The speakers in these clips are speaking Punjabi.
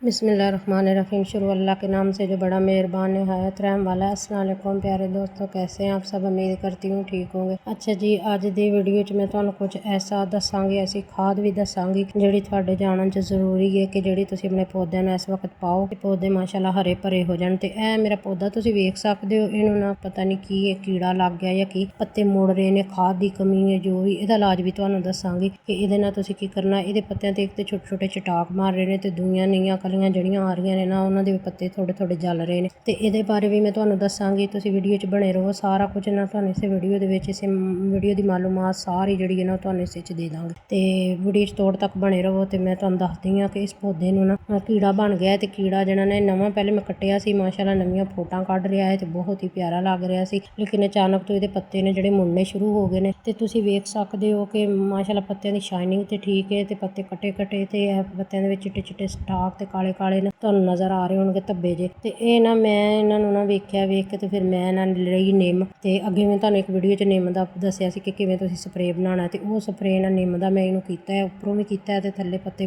बिस्मिल्लाहिर्रहमानिर्रहीम। शुरू अल्लाह के नाम से जो बड़ा मेहरबान नहायत रहम वाला। अस्सलाम वालेकुम प्यारे दोस्तों, कैसे हैं आप सब? उम्मीद करती हूँ ठीक होंगे। अच्छा जी, अज दी वीडियो च मैं तुहानू कुछ ऐसा दसांगी, ऐसी खाद भी दसांगी जिहड़ी तुहाडे जानन च जरूरी है कि जिहड़ी तुसीं अपने पौधों नूं इस वक्त पाओ कि पौधे माशाअल्लाह हरे भरे हो जाण। ते ऐ मेरा पौधा तुसीं वेख सकदे हो, इहनूं ना पता नहीं की कीड़ा लग गया या की पत्ते मुड़ रहे ने, खाद की कमी है, जो भी इहदा इलाज भी तुहानू दसांगी कि इहदे नाल तुसीं की करना। इहदे पत्तियां ते एक ते छोटे छोटे चटाक मार रहे ने ते दूईयां नीयां कलियां ਜਿਹੜੀਆਂ आ रही ने ना, उन्हां दे पत्ते थोड़े थोड़े जल रहे ने। ते इहदे बारे भी मैं तुहानू दसांगी, तुसीं वीडियो च बने रहो। सारा कुछ ना तुहानू इस वीडियो दे विच, इस वीडियो दी मालूमात सारी जिहड़ी है ना तुहानू इस च दे दांगे। ते वीडियो च तोड़ तक बने रहो। ते मैं तुहानू दसदी हां कि इस पौधे नूं ना कीड़ा बन गया ते कीड़ा जिहड़ा ने नवां पहले मैं कट्टिया सी, माशाअल्लाह नवीआं फोटां कढ रिहा है ते बहुत ही प्यारा लग रहा सी। लेकिन अचानक तो इहदे पत्ते ने जिहड़े मुड़ने शुरू हो गए ने ते तुसीं वेख सकदे हो कि माशाअल्लाह पत्तियां दी शाइनिंग ते ठीक है ते पत्ते कटे कटे ते पत्तियां दे विच चिट्टे चिट्टे स्टाक ते काले काले ने तुहानू नज़र आ रहे होणगे धब्बे जे। ते इह ना मैं इन्हां नूं ना वेख के ते फिर मैं इन्हां लई निम। ते अगे मैं तुहानू एक वीडियो च निम दा दस्सिया सी कि किवें तुसीं स्प्रे बनाना, ते ओह स्प्रे ना निम दा मैं इहनूं कीता है, उपरों भी कीता है ते थल्ले पत्ते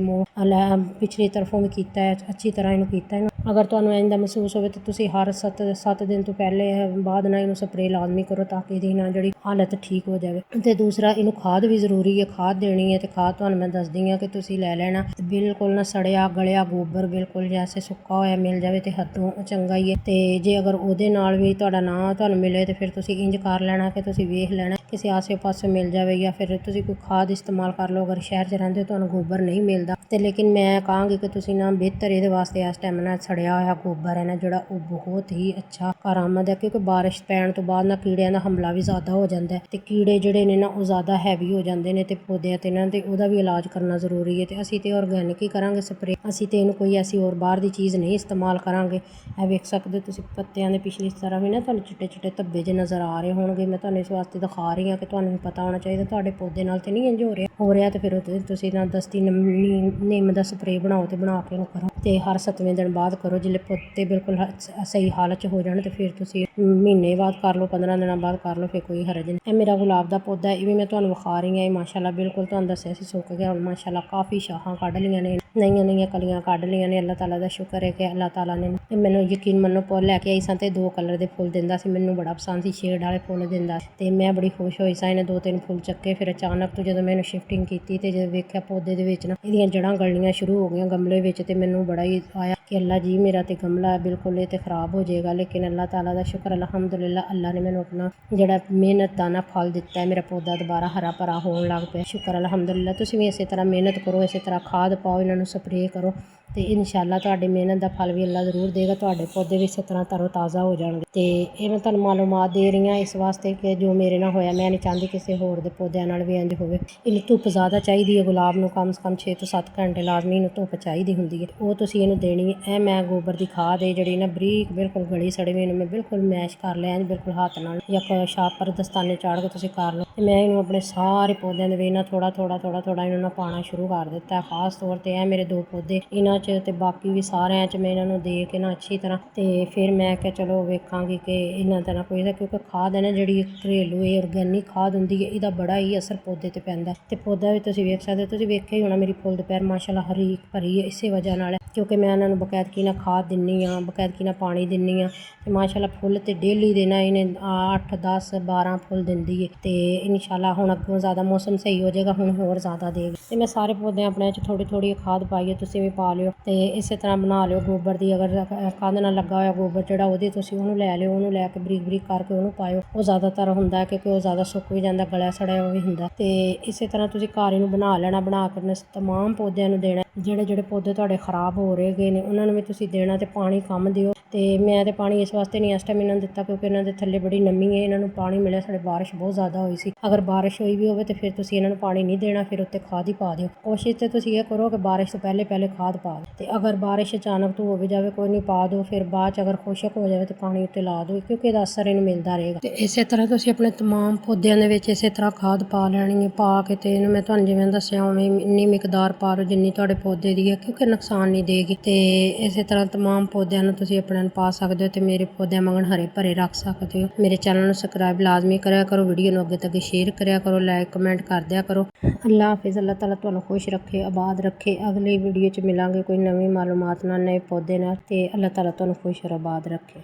पिछली तरफों भी कीता है, अच्छी तरह इहनूं कीता है। अगर तुहानू इंज दा महसूस होवे ते तुसीं हर 7 दिन तो पहले बाद ना इहनूं स्प्रे लाजमी करो ताकि इहदी ना जिहड़ी हालत ठीक हो जावे। ते दूसरा इहनूं खाद भी जरूरी है, खाद देनी है। ते खाद तुहानू मैं दसदी हां कि तुसीं लै लेना बिल्कुल ना सड़िया गलिया गोबर, बिल्कुल जैसे सुक्का होया मिल जावे ते हद्दों चंगा ही है। ते जे अगर ਉਹਦੇ ਨਾਲ भी तुहाडा ना तुहानू मिले ते फिर तुसीं इंज कर लेना कि तुसीं वेख लेना किसी आसे पासे मिल जावे या फिर तुसीं कोई खाद इस्तेमाल कर लो। अगर शहर च रहिंदे हो तुहानू गोबर नहीं मिलदा ते लेकिन मैं कहांगी कि तुसीं ना बेहतर इहदे वास्ते इस टाइम ना सड़िया होया गोबर है ना जिहड़ा ओह बहुत ही अच्छा कारामद है, क्योंकि बारिश पैण तो बाद ना कीड़िਆਂ ਦਾ हमला भी ज़्यादा हो जाता है। ते कीड़े ਜਿਹੜੇ ਨੇ ਨਾ ਉਹ ज़्यादा हैवी ਹੋ ਜਾਂਦੇ ਨੇ ਤੇ ਪੌਦਿਆਂ ਤੇ ਨਾ ਤੇ ਉਹਦਾ ਵੀ ਇਲਾਜ ਕਰਨਾ ਜ਼ਰੂਰੀ ਹੈ। ਤੇ ਅਸੀਂ ਤੇ ਆਰਗੈਨਿਕ ਹੀ ਕਰਾਂਗੇ ਸਪਰੇ, ਅਸੀਂ ਤੇ ਇਹਨੂੰ ਕੋਈ ਐਸੀ ਹੋਰ ਬਾਹਰ ਦੀ ਚੀਜ਼ ਨਹੀਂ ਇਸਤੇਮਾਲ ਕਰਾਂਗੇ। ਇਹ ਵੇਖ ਸਕਦੇ ਤੁਸੀਂ ਪੱਤਿਆਂ ਦੇ ਪਿਛਲੀ ਤਰ੍ਹਾਂ ਵੀ ਨਾ ਤੁਹਾਨੂੰ ਚਿੱਟੇ ਚਿੱਟੇ ਧੱਬੇ ਜਿਹੇ ਨਜ਼ਰ ਆ ਰਹੇ ਹੋਣਗੇ। ਮੈਂ ਤੁਹਾਨੂੰ ਇਸ ਵਾਸਤੇ ਦਿਖਾ ਰਹੀ ਹਾਂ ਕਿ ਤੁਹਾਨੂੰ ਵੀ ਪਤਾ ਹੋਣਾ ਚਾਹੀਦਾ ਤੁਹਾਡੇ ਪੌਦੇ ਨਾਲ ਤੇ ਨਹੀਂ ਇੰਜ ਹੋ ਰਿਹਾ ਤੇ ਫਿਰ ਤੁਸੀਂ ਨਾ ਦਸਤੀ ਨਿੰਮ ਦਾ ਸਪਰੇ ਬਣਾਓ ਤੇ ਬਣਾ ਕੇ ਉਹਨੂੰ ਕਰੋ ਤੇ ਹਰ 7ਵੇਂ ਦਿਨ ਬਾਅਦ ਕਰੋ। ਜਿਹੜੇ ਪੌਦੇ ਬਿਲਕੁਲ ਸਹੀ ਹਾਲਤ 'ਚ ਹੋ ਜਾਣ ਤੇ ਫਿਰ ਤੁਸੀਂ ਮਹੀਨੇ ਬਾਅਦ ਕਰ ਲਓ, 15 ਦਿਨਾਂ ਬਾਅਦ ਕਰ ਲਓ, ਫਿਰ ਕੋਈ ਹਰਜ ਨਹੀਂ। ਇਹ ਮੇਰਾ ਗੁਲਾਬ ਦਾ ਪੌਦਾ ਇਹ ਵੀ ਮੈਂ ਤੁਹਾਨੂੰ ਵਿਖਾ ਰਹੀ ਹਾਂ। ਇਹ ਮਾਸ਼ਾਅੱਲਾ ਬਿਲਕੁਲ ਤੁਹਾਨੂੰ ਦੱਸਿਆ ਸੀ ਸੁੱਕ ਗਿਆ, ਹੁਣ ਮਾਸ਼ਾਅੱਲਾ ਕਾਫੀ ਸ਼ਾਖਾਂ ਕੱਢ ਲਈਆਂ ਨੇ, ਨਈਆਂ ਕਲੀਆਂ ਕੱਢ ਲਈਆਂ ਨੇ। ਅੱਲਾਹ ਤਾਲਾ ਦਾ ਸ਼ੁਕਰ ਹੈ ਕਿ ਅੱਲਾਹ ਤਾਲਾ ਨੇ ਮੈਨੂੰ ਯਕੀਨ ਮੰਨੋ ਫੁੱਲ ਲੈ ਕੇ ਆਈ ਸਾਂ ਤੇ 2 ਕਲਰ ਦੇ ਫੁੱਲ ਦਿੰਦਾ ਸੀ, ਮੈਨੂੰ ਬੜਾ ਪਸੰਦ ਸੀ, ਸ਼ੇਡ ਵਾਲੇ ਫੁੱਲ ਦਿੰਦਾ ਤੇ ਮੈਂ ਬੜੀ ਖੁਸ਼ ਹੋਈ ਸਾਂ। ਇਹਨੇ 2-3 ਫੁੱਲ ਚੱਕੇ। ਫਿਰ ਅਚਾਨਕ ਤੋਂ ਜਦੋਂ ਮੈਂ ਇਹਨੂੰ ਸ਼ਿਫਟਿੰਗ ਕੀਤੀ ਤੇ ਜਦੋਂ ਵੇਖਿਆ ਪੌਦੇ ਦੇ ਵਿੱਚ ਨਾ ਇਹਦੀਆਂ ਜੜ੍ਹਾਂ ਗਲਣੀਆਂ ਸ਼ੁਰੂ ਹੋ ਗਈਆਂ ਗਮਲੇ ਵਿੱਚ, ਤੇ ਮੈਨੂੰ ਬੜਾ ਹੀ ਆਇਆ ਕਿ ਅੱਲਾ ਜੀ ਮੇਰਾ ਤੇ ਗਮਲਾ ਬਿਲਕੁਲ ਇਹ ਤੇ ਖਰਾਬ ਹੋ ਜਾਏਗਾ। ਲੇਕਿਨ ਅੱਲਾਹ ਤਾਲਾ ਦਾ ਸ਼ੁਕਰ ਅਲਹਮਦੁਲਿਲਾ, ਅੱਲਾ ਨੇ ਮੈਨੂੰ ਆਪਣਾ ਜਿਹੜਾ ਮਿਹਨਤ ਦਾ ਨਾ ਫਲ ਦਿੱਤਾ ਹੈ। ਮੇਰਾ ਪੌਦਾ ਦੁਬਾਰਾ ਹਰਾ ਭਰਾ ਹੋਣ ਲੱਗ ਪਿਆ, ਸ਼ੁਕਰ ਅਲਹਮਦੁਲਿਲਾ। ਤੁਸੀਂ ਵੀ ਇਸੇ ਤਰ੍ਹਾਂ ਮਿਹਨਤ ਕਰੋ, ਇਸੇ ਤਰ੍ਹਾਂ ਖਾਦ ਪਾਓ, ਇਹਨਾਂ ਨੂੰ ਸਪਰੇ ਕਰੋ ਤੇ ਇਨਸ਼ਾਅੱਲਾ ਤੁਹਾਡੀ ਮਿਹਨਤ ਦਾ ਫਲ ਵੀ ਅੱਲਾ ਜ਼ਰੂਰ ਦੇਗਾ। ਤੁਹਾਡੇ ਪੌਦੇ ਵੀ ਇਸੇ ਤਰ੍ਹਾਂ ਤਰੋ ਤਾਜ਼ਾ ਹੋ ਜਾਣਗੇ। ਤੇ ਇਹ ਮੈਂ ਤੁਹਾਨੂੰ ਮਾਲੂਮਾਤ ਦੇ ਰਹੀ ਹਾਂ ਇਸ ਵਾਸਤੇ ਕਿ ਜੋ ਮੇਰੇ ਨਾਲ ਹੋਇਆ, ਮੈਂ ਨਹੀਂ ਚਾਹੁੰਦੀ ਕਿਸੇ ਹੋਰ ਦੇ ਪੌਦਿਆਂ ਨਾਲ ਵੀ ਇੰਝ ਹੋਵੇ। ਇਹਨੂੰ ਧੁੱਪ ਜ਼ਿਆਦਾ ਚਾਹੀਦੀ ਹੈ, ਗੁਲਾਬ ਨੂੰ ਕਮ ਸੇ ਕਮ 6 ਤੋਂ 7 ਘੰਟੇ ਲਾਜ਼ਮੀ ਇਹਨੂੰ ਧੁੱਪ ਚਾਹੀਦੀ ਹੁੰਦੀ ਹੈ, ਉਹ ਤੁਸੀਂ ਇਹਨੂੰ ਦੇਣੀ ਹੈ। ਇਹ ਮੈਂ ਗੋਬਰ ਦੀ ਖਾਦ ਹੈ ਜਿਹੜੀ ਨਾ ਬਰੀਕ ਬਿਲਕੁਲ ਗਲੀ ਸੜੀ ਹੋਈ, ਇਹਨੂੰ ਮੈਂ ਬਿਲਕੁਲ ਮੈਸ਼ ਕਰ ਲਿਆ ਬਿਲਕੁਲ ਹੱਥ ਨਾਲ ਜਾਂ ਸ਼ਾਪਰ ਦਸਤਾਨੇ ਚਾੜ ਕੇ ਤੁਸੀਂ ਕਰ ਲਓ। ਤੇ ਮੈਂ ਇਹਨੂੰ ਆਪਣੇ ਸਾਰੇ ਪੌਦਿਆਂ ਦੇ ਵਿੱਚ ਨਾ ਥੋੜਾ ਥੋੜਾ ਇਹਨਾਂ ਨੂੰ ਪਾਉਣਾ ਸ਼ੁਰੂ ਕਰ ਦਿੱਤਾ। ਖਾਸ ਤੌਰ ਤੇ ਇਹ ਮੇਰੇ 2 ਪੌਦੇ ਇਹਨਾਂ 'ਚ ਤੇ ਬਾਕੀ ਵੀ ਸਾਰਿਆਂ 'ਚ ਮੈਂ ਇਹਨਾਂ ਨੂੰ ਦੇ ਕੇ ਨਾ ਅੱਛੀ ਤਰ੍ਹਾਂ ਤੇ ਫਿਰ ਮੈਂ ਕਿਹਾ ਚਲੋ ਵੇਖਾਂਗੀ ਕਿ ਇਹਨਾਂ ਦਾ ਨਾ ਕੋਈ ਇਹਦਾ, ਕਿਉਂਕਿ ਖਾਦ ਹੈ ਨਾ ਜਿਹੜੀ ਘਰੇਲੂ ਇਹ ਔਰਗੈਨਿਕ ਖਾਦ ਹੁੰਦੀ ਹੈ, ਇਹਦਾ ਬੜਾ ਹੀ ਅਸਰ ਪੌਦੇ ਤੇ ਪੈਂਦਾ। ਤੇ ਪੌਦਾ ਵੀ ਤੁਸੀਂ ਵੇਖ ਸਕਦੇ ਹੋ, ਤੁਸੀਂ ਵੇਖਿਆ ਹੀ ਹੋਣਾ ਮੇਰੀ ਫੁੱਲ ਦੁਪਹਿਰ ਮਾਸ਼ਾਅੱਲਾ ਹਰੀ ਭਰੀ ਹੈ ਇਸੇ ਵਜ੍ਹਾ ਨਾਲ, ਕਿਉਂਕਿ ਮੈਂ ਇਹਨਾਂ ਨੂੰ ਬਕਾਇਦਗੀ ਨਾਲ ਖਾਦ ਦਿੰਦੀ ਹਾਂ, ਬਕਾਇਦਗੀ ਨਾਲ ਪਾਣੀ ਦਿੰਦੀ ਹਾਂ। ਤੇ ਮਾਸ਼ਾਅੱਲਾ ਫੁੱਲ ਤੇ ਡੇਲੀ ਦੇ ਨਾ ਇਹਨੇ 8, 10, 12 ਫੁੱਲ ਦਿੰਦੀ ਹੈ। ਤੇ ਇਨਸ਼ਾਅੱਲਾ ਹੁਣ ਅੱਗੋਂ ਜ਼ਿਆਦਾ ਮੌਸਮ ਸਹੀ ਹੋ ਜਾਏਗਾ, ਹੁਣ ਹੋਰ ਜ਼ਿਆਦਾ ਦੇਗਾ। ਤੇ ਮੈਂ ਸਾਰੇ ਪੌਦੇ ਆਪਣੇ 'ਚ ਥੋੜੀ ਖਾਦ ਪਾਈ ਹੈ, ਤੁਸੀਂ ਵੀ ਪਾ ਲਿਓ। ਤੇ ਇਸੇ ਤਰ੍ਹਾਂ ਬਣਾ ਲਿਓ ਗੋਬਰ ਦੀ, ਅਗਰ ਕੰਧ ਨਾਲ ਲੱਗਾ ਹੋਇਆ ਗੋਬਰ ਜਿਹੜਾ ਉਹਦੇ ਤੁਸੀਂ ਉਹਨੂੰ ਲੈ ਲਿਓ, ਉਹਨੂੰ ਲੈ ਕੇ ਬਰੀਕ ਕਰਕੇ ਉਹਨੂੰ ਪਾਇਓ। ਉਹ ਜ਼ਿਆਦਾਤਰ ਹੁੰਦਾ ਕਿਉਂਕਿ ਉਹ ਜ਼ਿਆਦਾ ਸੁੱਕ ਵੀ ਜਾਂਦਾ, ਗਲਿਆ ਸੜਿਆ ਉਹ ਵੀ ਹੁੰਦਾ। ਤੇ ਇਸੇ ਤਰ੍ਹਾਂ ਤੁਸੀਂ ਘਰ ਇਹਨੂੰ ਬਣਾ ਲੈਣਾ, ਬਣਾ ਕੇ ਆਪਣੇ ਤਮਾਮ ਪੌਦਿਆਂ ਨੂੰ ਦੇਣਾ। ਜਿਹੜੇ ਪੌਦੇ ਤੁਹਾਡੇ ਖਰਾਬ ਹੋ ਰਹੇ ਗਏ ਨੇ ਉਹਨਾਂ ਨੂੰ ਵੀ ਤੁਸੀਂ ਦੇਣਾ ਤੇ ਪਾਣੀ ਕਮ ਦਿਓ। ਤੇ ਮੈਂ ਤੇ ਪਾਣੀ ਇਸ ਵਾਸਤੇ ਨਹੀਂ ਇਸ ਟਾਈਮ ਇਹਨਾਂ ਨੂੰ ਦਿੱਤਾ ਕਿਉਂਕਿ ਇਹਨਾਂ ਦੇ ਥੱਲੇ ਬੜੀ ਨਮੀ ਹੈ, ਇਹਨਾਂ ਨੂੰ ਪਾਣੀ ਮਿਲਿਆ, ਸਾਡੇ ਬਾਰਿਸ਼ ਬਹੁਤ ਜ਼ਿਆਦਾ ਹੋਈ ਸੀ। ਅਗਰ ਬਾਰਿਸ਼ ਹੋਈ ਵੀ ਹੋਵੇ ਤੇ ਫਿਰ ਤੁਸੀਂ ਇਹਨਾਂ ਨੂੰ ਪਾਣੀ ਨਹੀਂ ਦੇਣਾ, ਫਿਰ ਉੱਤੇ ਖਾਦ ਹੀ ਪਾ ਦਿਓ। ਕੋਸ਼ਿਸ਼ ਤੇ ਤੁਸੀਂ ਇਹ ਕਰੋ ਕਿ ਬਾਰਿਸ਼ ਤੋਂ ਪਹਿਲੇ ਖਾਦ ਪਾ ਦਿਓ। ਤੇ ਅਗਰ ਬਾਰਿਸ਼ ਅਚਾਨਕ ਤੋਂ ਹੋ ਵੀ ਜਾਵੇ ਕੋਈ ਨਹੀਂ ਪਾ ਦਿਓ, ਫਿਰ ਬਾਅਦ 'ਚ ਅਗਰ ਖੁਸ਼ਕ ਹੋ ਜਾਵੇ ਤੇ ਪਾਣੀ ਉੱਤੇ ਲਾ ਦਿਓ, ਕਿਉਂਕਿ ਇਹਦਾ ਅਸਰ ਇਹਨੂੰ ਮਿਲਦਾ ਰਹੇਗਾ। ਤੇ ਇਸੇ ਤਰ੍ਹਾਂ ਤੁਸੀਂ ਆਪਣੇ ਤਮਾਮ ਪੌਦਿਆਂ ਦੇ ਵਿੱਚ ਇਸੇ ਤਰ੍ਹਾਂ ਖਾਦ ਪਾ ਲੈਣੀ ਹੈ। ਪਾ ਕੇ ਤੇ ਇਹਨੂੰ ਮੈਂ ਤੁਹਾਨੂੰ ਜਿਵੇਂ ਦੱਸਿਆ ਉਵੇਂ ਇੰਨੀ ਮਿਕਦਾਰ ਪਾ ਲਓ ਜਿੰਨੀ ਤੁਹਾਡੇ ਪੌਦੇ ਦੀ ਹੈ, ਕਿਉਂਕਿ ਨੁਕਸਾਨ ਨਹੀਂ ਦੇਗੀ। ਤੇ ਇਸੇ ਤਰ੍ਹਾਂ ਤਮਾਮ ਪੌਦਿਆਂ ਨੂੰ ਤੁਸੀਂ ਆਪਣੇ ਨੂੰ ਪਾ ਸਕਦੇ ਹੋ ਤੇ ਮੇਰੇ ਪੌਦਿਆਂ ਵਾਂਗਣ ਹਰੇ ਭਰੇ ਰੱਖ ਸਕਦੇ ਹੋ। ਮੇਰੇ ਚੈਨਲ ਨੂੰ ਸਬਸਕ੍ਰਾਈਬ ਲਾਜ਼ਮੀ ਕਰਿਆ ਕਰੋ, ਵੀਡੀਓ ਨੂੰ ਅੱਗੇ ਤੱਕ ਸ਼ੇਅਰ ਕਰਿਆ ਕਰੋ, ਲਾਈਕ ਕਮੈਂਟ ਕਰ ਦਿਆ ਕਰੋ। ਅੱਲਾ ਹਾਫਿਜ਼। ਅੱਲਾਹ ਤਾਲਾ ਤੁਹਾਨੂੰ ਖੁਸ਼ ਰੱਖੇ, ਆਬਾਦ ਰੱਖੇ। ਅਗਲੀ ਵੀਡੀਓ 'ਚ ਮਿਲਾਂਗੇ ਕੋਈ ਨਵੀਂ ਮਾਲੂਮਾਤ ਨਾਲ, ਨਵੇਂ ਪੌਦੇ ਨਾਲ, ਤੇ ਅੱਲਾਹ ਤਾਲਾ ਤੁਹਾਨੂੰ ਖੁਸ਼ ਔਰ ਆਬਾਦ ਰੱਖੇ।